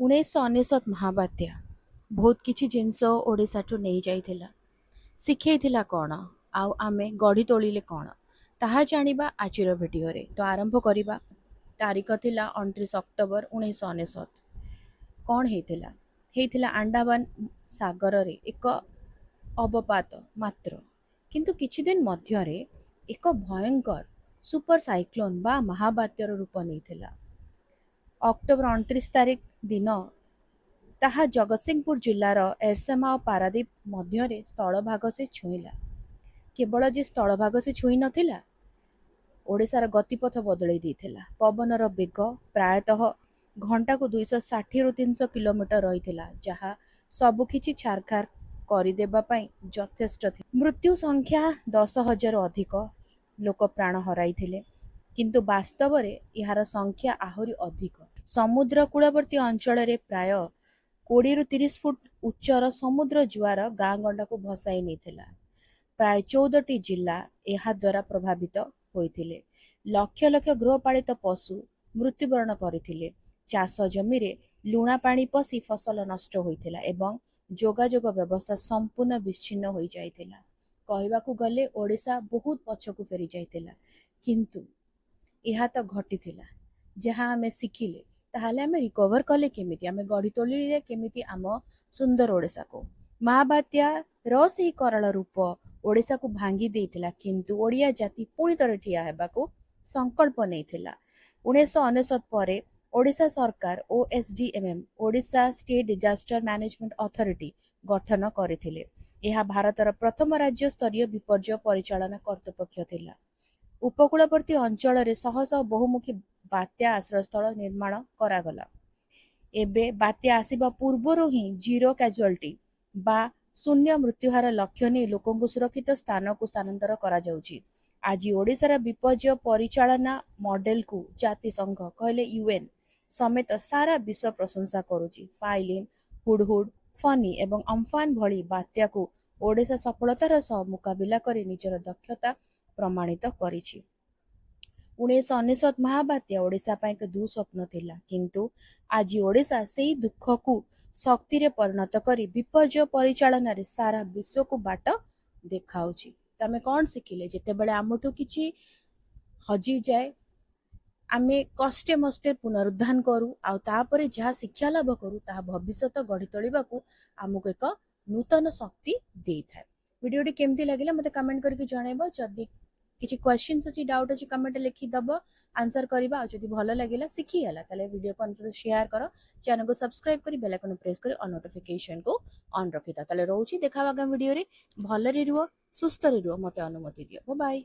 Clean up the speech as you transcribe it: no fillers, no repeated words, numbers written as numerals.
1999 महाबात्या बहुत किछि जिनस ओडिसाठु नहीं जाइथिला शिखेइथिला कौन आउ आमे गढ़ी तोलिले कौन ताहा जानिबा आजिर भिडियो रे। तो आरंभ करिबा। तारीख थिला 29 अक्टोबर 1999। कौन हेइथिला अंडमान सागर रे एक अवपात मात्र, किंतु किछि दिन मध्यरे एक भयंकर सुपर साइक्लोन बा महाबात्यार रूप नेइथिला। अक्टोबर 29 तारीख दिन ताहा जगतसिंहपुर जिल्लार एरसेमा और पारादीप मध्य स्थलभाग से छुईला। केवल जे स्थलभाग से छुई नथिला, ओडिशार गतिपथ बदलई देइथिला। पवनर बेग प्रायतः घंटा को 260 रु 300 किलोमीटर रहिथिला, जहा सबुकिछि छारखार करदेबा पई यथेष्ट थिला। मृत्यु संख्या 10,000 अधिक लोक प्राण हराइथिले, किंतु वास्तव रे यार संख्या आहुरी अधिक। समुद्र कूलवर्ती अंचल प्राय 20 रु 30 फुट उच्चर समुद्र जुआर गाँ गंडा को भसाई नहीं। प्राय 14टी जिला यह द्वारा प्रभावित होइथिले। लक्ष लक्ष गृहपालित पशु मृत्युवरण करथिले। चाष जमी रे लुणा पानी पसी फसल नष्ट होइथिला एवं जोगाजोग व्यवस्था संपूर्ण विच्छिन्न होई जाइथिला। कहबाकू गले ओडिशा बहुत पछकू फेरी जाइथिला, किंतु यह तो घटिथिला जहाँ आमे शिखिले ताहले आमे रिकवर कले केमिति, आमे गढ़ी तोलिले केमिति आम सुंदर ओडिशा को। महाबात्या रही कराल रूप ओडिशा को भांगी देइथिला, किंतु ओडिया जाति पुणी ଥରେ ठिया हेबाकू संकल्प नेइथिला। 1999 परे ओडिशा सरकार OSDMM Odisha state disaster management authority गठन करथिले। यह भारतर प्रथम राज्य स्तरीय विपर्यय परिचालन कर्तृपक्ष थिला। उपकूलवर्ती अंचल रे शह शह बहुमुखी बात्या आश्रयस्थल निर्माण करागला। एबे बात्या आसिबा पूर्वरु ही जीरो कैजुअलिटी बा शून्य मृत्युहार लक्ष्य नहीं लोकों सुरक्षित स्थान को स्थानांतर करा जाउची। आज ओडिशार विपर्यय परिचालना मॉडल को जातिसंघ कहले UN समेत सारा विश्व प्रशंसा करुची। फाइलिन, हुडहुड, फनी एवं अम्फान भली बात्या को ओडिशा सफलतार सह मुकाबिला करी निजर दक्षता प्रमाणित करिछि। 1999 महाबात्या ओडिशा पाई एक दुस्वप्न थिला, किंतु आज ओडिशा सेही दुख को शक्ति रे परिणत करी विपर्यय परिचालन रे सारा विश्व को बाट देखाउची। तमे कौन शिखिले? जेते बेले आमठू किछि हजी जाए आमे कष्टे मष्टे पुनरुद्धान करू आ तापरे जहा शिक्षा लाभ करू ता भविष्यत गढ़ी तोलिबाकू आमको एक नूतन शक्ति देई थाए। वीडियोटी केमती लागिला मते कमेंट करके जणाइबो। जदी किछि क्वेश्चंस अछि, डाउट अछि, कमेंट लिखि दबो, आंसर करबा। आ जदी भलो लागिला सिखि हला ताले वीडियो को अन्त शेयर करो, चैनल को सब्सक्राइब करी बेल आइकन प्रेस करी ऑन नोटिफिकेशन को ऑन रखिता। ताले रहउची देखावा वीडियो रे। भलो रे रुओ, सुस्त रे रुओ, मते अनुमति दियो। Bye bye.